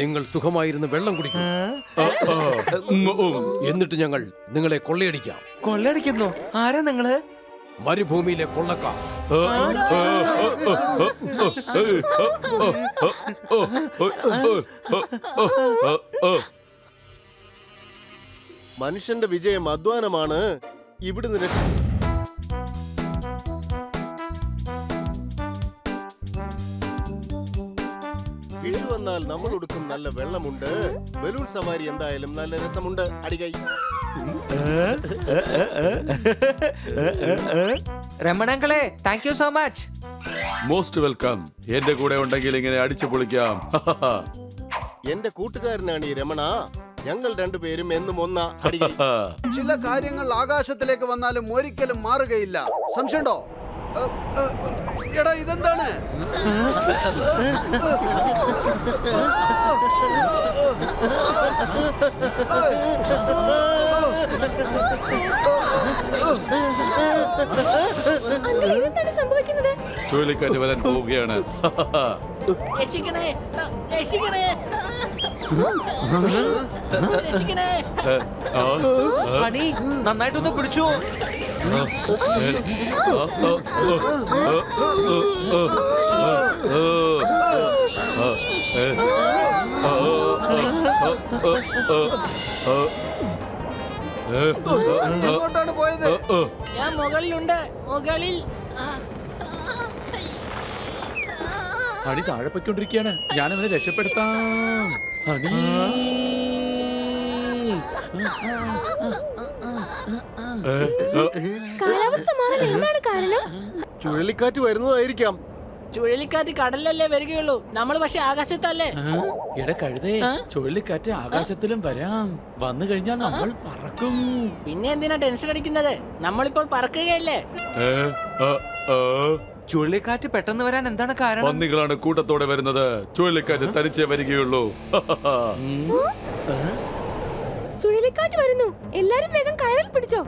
നിങ്ങൾ സുഖമായിരുന്ന് വെള്ളം കുടിക്കും, എന്നിട്ട് ഞങ്ങൾ നിങ്ങളെ കൊള്ളയടിക്കാം. കൊള്ളയടിക്കുന്നു? ആരാ നിങ്ങള്? മരുഭൂമിയിലെ കൊള്ളക്കാർ. മനുഷ്യന്റെ വിജയം അധ്വാനമാണ്. ഇവിടുന്ന് വിഷു വന്നാൽ നമ്മൾ ഉടുക്കും നല്ല വെള്ളമുണ്ട്. ബലൂൺ സവാരി എന്തായാലും നല്ല രസമുണ്ട്. അടികൈ. രമണങ്ങളെ, thank you so much. Most welcome. എന്റെ കൂടെ ഉണ്ടെങ്കിൽ ഇങ്ങനെ അടിച്ചു പൊളിക്കാം. എന്റെ കൂട്ടുകാരനാണ് ഈ രമണ. ഞങ്ങൾ രണ്ടുപേരും എന്നും ഒന്നാ. അടികൈ. ചില കാര്യങ്ങൾ ആകാശത്തിലേക്ക് വന്നാലും ഒരിക്കലും മാറുകയില്ല. സംശയമുണ്ടോ? എടാ, ഇതെന്താണ്? എന്താണ് സംഭവിക്കുന്നത്? ചുഴലിക്കാറ്റ് വരാൻ പോവുകയാണ്. രക്ഷിക്കണേ, രക്ഷിക്കണേ, രക്ഷിക്കണേ. ഹണി, നന്നായിട്ടൊന്ന് പിടിച്ചു. എങ്ങോട്ടാണ് പോയത്? ഞാൻ മുകളിലുണ്ട്, മുകളിൽ. ഹണി താഴെ പൊയ്ക്കൊണ്ടിരിക്കുകയാണ്. ഞാൻ അവനെ രക്ഷപ്പെടുത്താം. ഹണി, കാലാവസ്ഥ മാറാൻ എന്താണ് കാരണം? ചുഴലിക്കാറ്റ് വരുന്നതായിരിക്കാം. ചുഴലിക്കാറ്റ് കടലിലല്ലേ വരികയുള്ളൂ, നമ്മൾ പക്ഷെ ആകാശത്തല്ലേ. എടാ കഴുതേ, ചുഴലിക്കാറ്റ് ആകാശത്തിലും വരാം. വന്നു കഴിഞ്ഞാൽ നമ്മൾ പറക്കും. പിന്നെ എന്തിനാ ടെൻഷൻ അടിക്കുന്നത്? നമ്മളിപ്പോൾ പറക്കുകയല്ലേ. ചുഴലിക്കാറ്റ് പെട്ടെന്ന് വരാൻ എന്താണ് കാരണം? പന്നികളാണ് കൂട്ടത്തോടെ വരുന്നത്. ചുഴലിക്കാറ്റ് തനിച്ചേ വരികയുള്ളൂ. ചുഴലിക്കാറ്റ് വരുന്നു, എല്ലാരും വേഗം കയറിൽ പിടിച്ചോ.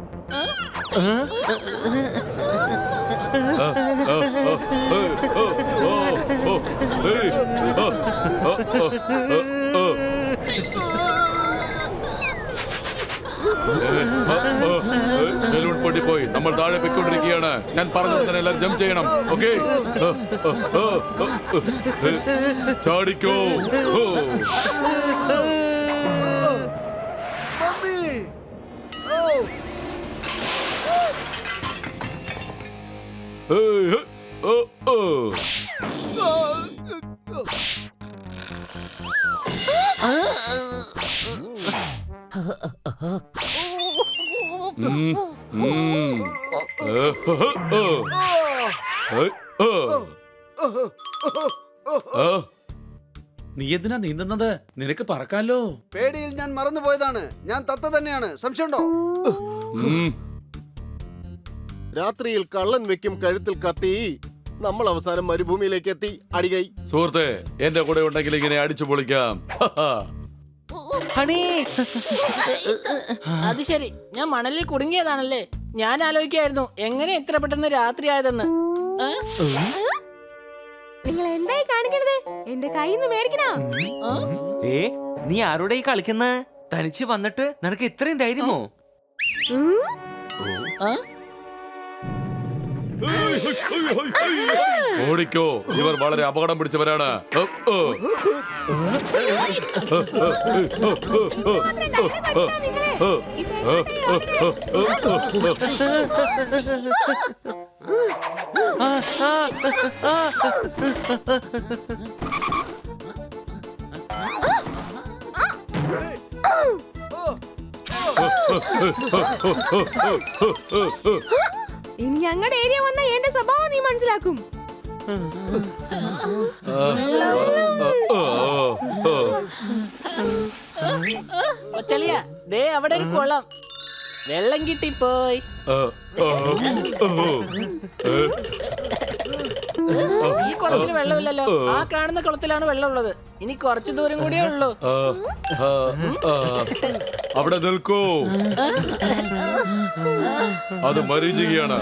ബലൂൺ പൊട്ടിപ്പോയി. നമ്മൾ താഴെ പൊയ്ക്കൊണ്ടിരിക്കുകയാണ്. ഞാൻ പറഞ്ഞത് തന്നെ എല്ലാം ജംപ് ചെയ്യണം. ഓക്കെ, ചാടിക്കോ. നീ എന്തിനാ നീന്തുന്നത്? നിനക്ക് പറക്കാലോ. പേടിയിൽ ഞാൻ മറന്നുപോയതാണ്. ഞാൻ തത്ത തന്നെയാണ്. സംശയമുണ്ടോ? രാത്രിയിൽ കള്ളൻ വെക്കും കഴുത്തിൽ കത്തി. നമ്മൾ അവസാനം മരുഭൂമിയിലേക്ക് എത്തി. അടികൈ. സുഹൃത്തെ, എന്റെ കൂടെ ഉണ്ടെങ്കിൽ ഇങ്ങനെ അടിച്ചു പൊളിക്കാം. ഹണി, അത് ശരി, ഞാൻ മണലിൽ കുടുങ്ങിയതാണല്ലേ. ഞാൻ ആലോചിക്കായിരുന്നു എങ്ങനെ ഇത്ര പെട്ടെന്ന് രാത്രി ആയതെന്ന്. നിങ്ങൾ എന്തായി കാണിക്കണത്? എന്റെ കയ്യിൽ നിന്ന് മേടിക്കണോ? നീ ആരോടെ കളിക്കുന്ന? തനിച്ച് വന്നിട്ട് നിനക്ക് ഇത്രയും ധൈര്യമോ? ഓടിക്കോ, ഇവർ വളരെ അപകടം പിടിച്ചവരാണ്. ഇനി ഞങ്ങളുടെ ഏരിയ വന്ന എന്റെ സ്വഭാവം നീ മനസ്സിലാക്കും. കൊച്ചളിയ, ദേ അവിടെ ഒരു കുളം. വെള്ളം കിട്ടിപ്പോയി. ഈ കുളത്തിൽ വെള്ളമില്ലല്ലോ. ആ കാണുന്ന കുളത്തിലാണ് വെള്ളമുള്ളത്. ഇനി കുറച്ചു ദൂരം കൂടിയേ ഉള്ളൂ. അവിടെ നിൽക്കൂ. അത് മരീചികയാണ്.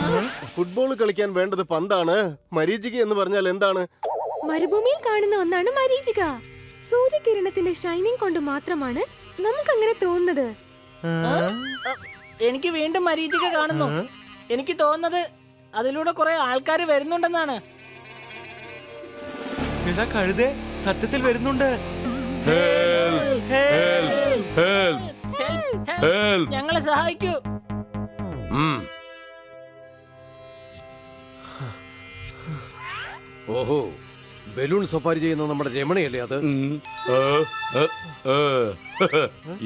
ഫുട്ബോൾ കളിക്കാൻ വേണ്ടത് പന്താണ്. മരീചിക എന്ന് പറഞ്ഞാൽ എന്താണ്? മരുഭൂമിയിൽ കാണുന്ന ഒന്നാണ് മരീചിക. സൂര്യകിരണത്തിന്റെ ഷൈനിങ് കൊണ്ട് മാത്രമാണ് നമുക്ക് അങ്ങനെ തോന്നുന്നത്. എനിക്ക് വീണ്ടും മരീചിക കാണുന്നു. എനിക്ക് തോന്നുന്നത് അതിലൂടെ കുറെ ആൾക്കാർ വരുന്നുണ്ടെന്നാണ്. എടാ കഴുതേ, സത്യത്തിൽ വരുന്നുണ്ട്. Help! Help! Help! Help! ഞങ്ങളെ സഹായിക്കൂ. ഓഹോ, ബലൂൺ സഫാരി ചെയ്യുന്ന നമ്മുടെ രമണയല്ലേ അത്?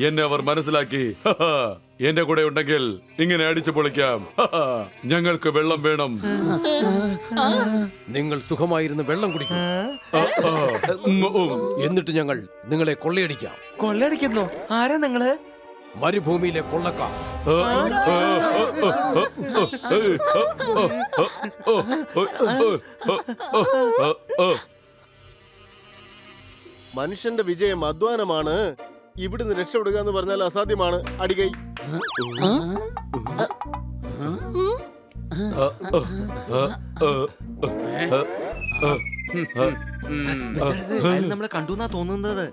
എന്നെ അവർ മനസ്സിലാക്കി. എന്റെ കൂടെ ഉണ്ടെങ്കിൽ ഇങ്ങനെ അടിച്ചു പൊളിക്കാം. ഞങ്ങൾക്ക് വെള്ളം വേണം. നിങ്ങൾ സുഖമായിരുന്ന് വെള്ളം കുടിക്കും, എന്നിട്ട് ഞങ്ങൾ നിങ്ങളെ കൊള്ളയടിക്കാം. കൊള്ളയടിക്കുന്നോ? ആരാ നിങ്ങള്? മരുഭൂമിയിലെ കൊള്ളക്കാർ. മനുഷ്യന്റെ വിജയം അധ്വാനമാണ്. ഇവിടുന്ന് രക്ഷപ്പെടുക എന്ന് പറഞ്ഞാൽ അസാധ്യമാണ്. അടികൈ അയാൾ നമ്മളെ കണ്ടുന്നാ തോന്നുന്നത്.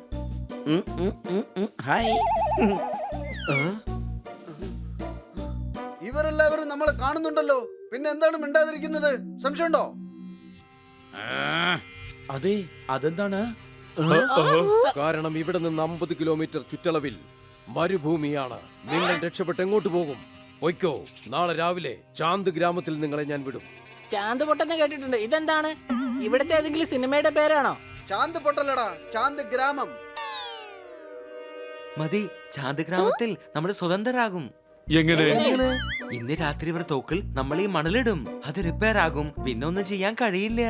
ഇവരെല്ലാവരും നമ്മളെ കാണുന്നുണ്ടല്ലോ, പിന്നെ എന്താണ് മിണ്ടാതിരിക്കുന്നത്? സംശയമുണ്ടോ? അതെ, അതെന്താണ്? കാരണം ഇവിടെ നിന്ന് 50 കിലോമീറ്റർ ചുറ്റളവിൽ മരുഭൂമിയാണ്. നിങ്ങൾ രക്ഷപ്പെട്ട് എങ്ങോട്ട് പോകും? ഒയ്ക്കോ, നാളെ രാവിലെ ചാന്ത് ഗ്രാമത്തിൽ നിങ്ങളെ ഞാൻ വിടും. ചാന്ത് പൊട്ടെന്ന് കേട്ടിട്ടുണ്ട്. ഇതെന്താണ്? ഇവിടുത്തെ ഏതെങ്കിലും സിനിമയുടെ പേരാണോ? ചാന്ത് പൊട്ടലടാ, ചാന്ത് ഗ്രാമം. മതി, ചാന്ത് ഗ്രാമത്തിൽ നമ്മൾ സ്വതന്ത്രരാകും. എങ്ങനെ? ഇന്ന് രാത്രി ഇവർ തോക്കിൽ നമ്മൾ ഈ മണലിടും. അത് റിപ്പയർ ആകും, പിന്നെ ഒന്നും ചെയ്യാൻ കഴിയില്ല.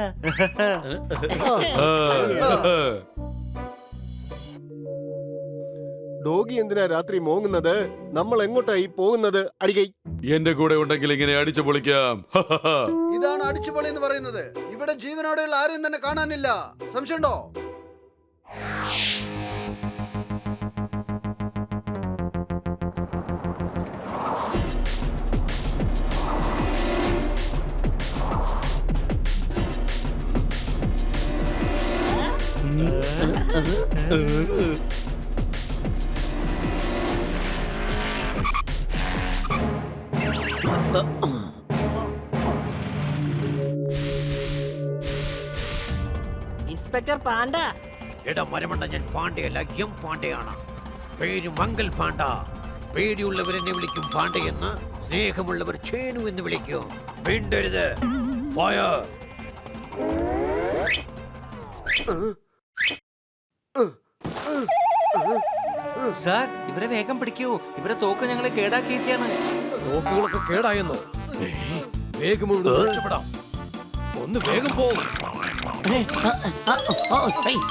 ഡോഗി എന്തിനാ രാത്രി മോങ്ങുന്നത്? നമ്മൾ എങ്ങോട്ടായി പോകുന്നത്? അടികൈ എന്റെ കൂടെ ഉണ്ടെങ്കിൽ ഇങ്ങനെ അടിച്ചു പൊളിക്കാം. ഇതാണ് അടിച്ചുപൊളി എന്ന് പറയുന്നത്. ഇവിടെ ജീവനോടെയുള്ള ആരെയും തന്നെ കാണാനില്ല. സംശയമുണ്ടോ? Inspector Panda. എടാ മരമണ്ട, ഞാൻ പാണ്ഡയല്ല, എം പാണ്ഡയാണ്. പേര് മംഗൽ പാണ്ഡ. പേടിയുള്ളവരെന്നെ വിളിക്കും പാണ്ഡയെന്ന്, സ്നേഹമുള്ളവർ ചേനു എന്ന് വിളിക്കും. മിണ്ടരുത്. ഫയർ. സാർ, ഇവരെ വേഗം പിടിക്കൂ. ഇവരെ തോക്ക് ഞങ്ങളെ കേടാക്കിയിരിക്കാണ്. തോക്കുകളൊക്കെ കേടായെന്നോ? വേഗം ഇവിടെ രക്ഷപ്പെടാം. ഒന്ന് വേഗം പോകും.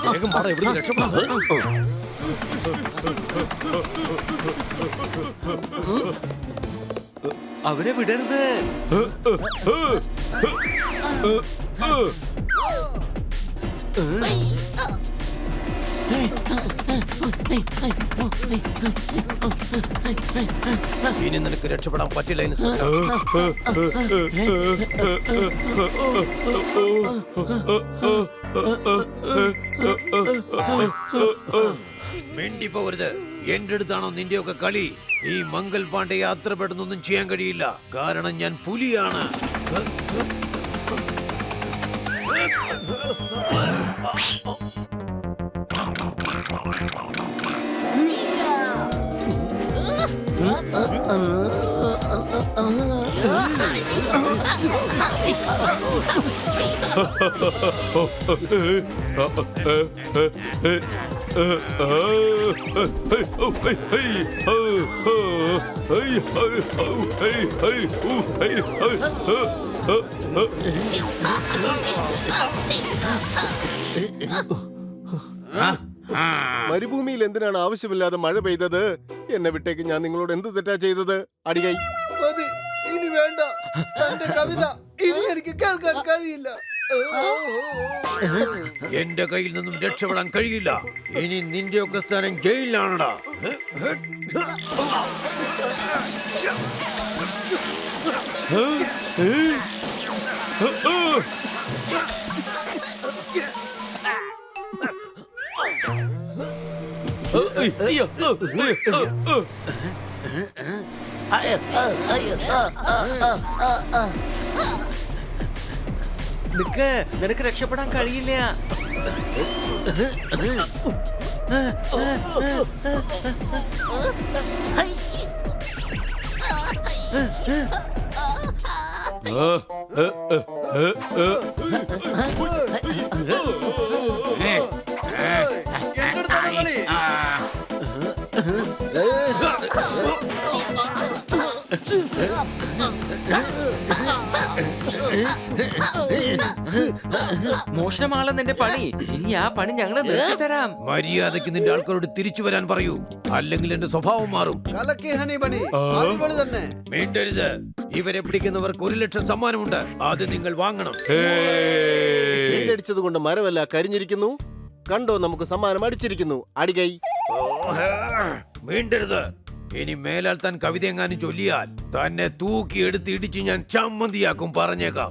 വേഗം പാടാ, ഇവിടെ രക്ഷപ്പെടാം. അവരെ വിടരുത്. ഇനി നിനക്ക് രക്ഷപ്പെടാൻ പറ്റില്ല ഇൻസ്പെക്ടർ. മിണ്ടി പോകരുത്. എന്റെ അടുത്താണോ നിന്റെയൊക്കെ കളി? ഈ മംഗൽ പാണ്ഡയെ അത്ര പെട്ടെന്നൊന്നും ചെയ്യാൻ കഴിയില്ല. കാരണം ഞാൻ പുലിയാണ്. മരുഭൂമിയിൽ എന്തിനാണ് ആവശ്യമില്ലാതെ മഴ പെയ്തത്? എന്നെ വിട്ടേക്ക്. ഞാൻ നിങ്ങളോട് എന്ത് തെറ്റാ ചെയ്തത്? അടികൈ മതി, ഇനി വേണ്ട. എന്റെ കവിത ഇനി എനിക്ക് കേൾക്കാൻ കഴിയില്ല. എന്റെ കയ്യിൽ നിന്നും രക്ഷപ്പെടാൻ കഴിയില്ല. ഇനി നിന്റെയൊക്കെ സ്ഥാനം ജയിലിലാണടാ. നിക്ക്, നിനക്ക് രക്ഷപ്പെടാൻ കഴിയില്ല. എങ്ങടുത്താണ് കളി? മോഷണമാണല്ലോ നിന്റെ പണി. ഇനി ആ പണി ഞങ്ങള് നിർത്തിത്തരാം. മര്യാദയ്ക്ക് നിന്റെ ആൾക്കാരോട് തിരിച്ചു വരാൻ പറയൂ, അല്ലെങ്കിൽ എന്റെ സ്വഭാവം മാറും. കലക്കി ഹണി ബണി, അടിപൊളി തന്നെ. വേണ്ടരുത്. ഇവരെ പിടിക്കുന്നവർക്ക് 1 ലക്ഷം സമ്മാനമുണ്ട്. അത് നിങ്ങൾ വാങ്ങണം. വെയിലടിച്ചത് കൊണ്ട് മരമല്ല കരിഞ്ഞിരിക്കുന്നു. കണ്ടോ, നമുക്ക് സമ്മാനം അടിച്ചിരിക്കുന്നു. അടികൈ. വേണ്ടരുത്. ഇനി മേലാൽ താൻ കവിത എങ്ങാനും ചൊല്ലിയാൽ തന്നെ തൂക്കി എടുത്ത് ഇടിച്ച് ഞാൻ ചമ്മന്തിയാക്കും, പറഞ്ഞേക്കാം.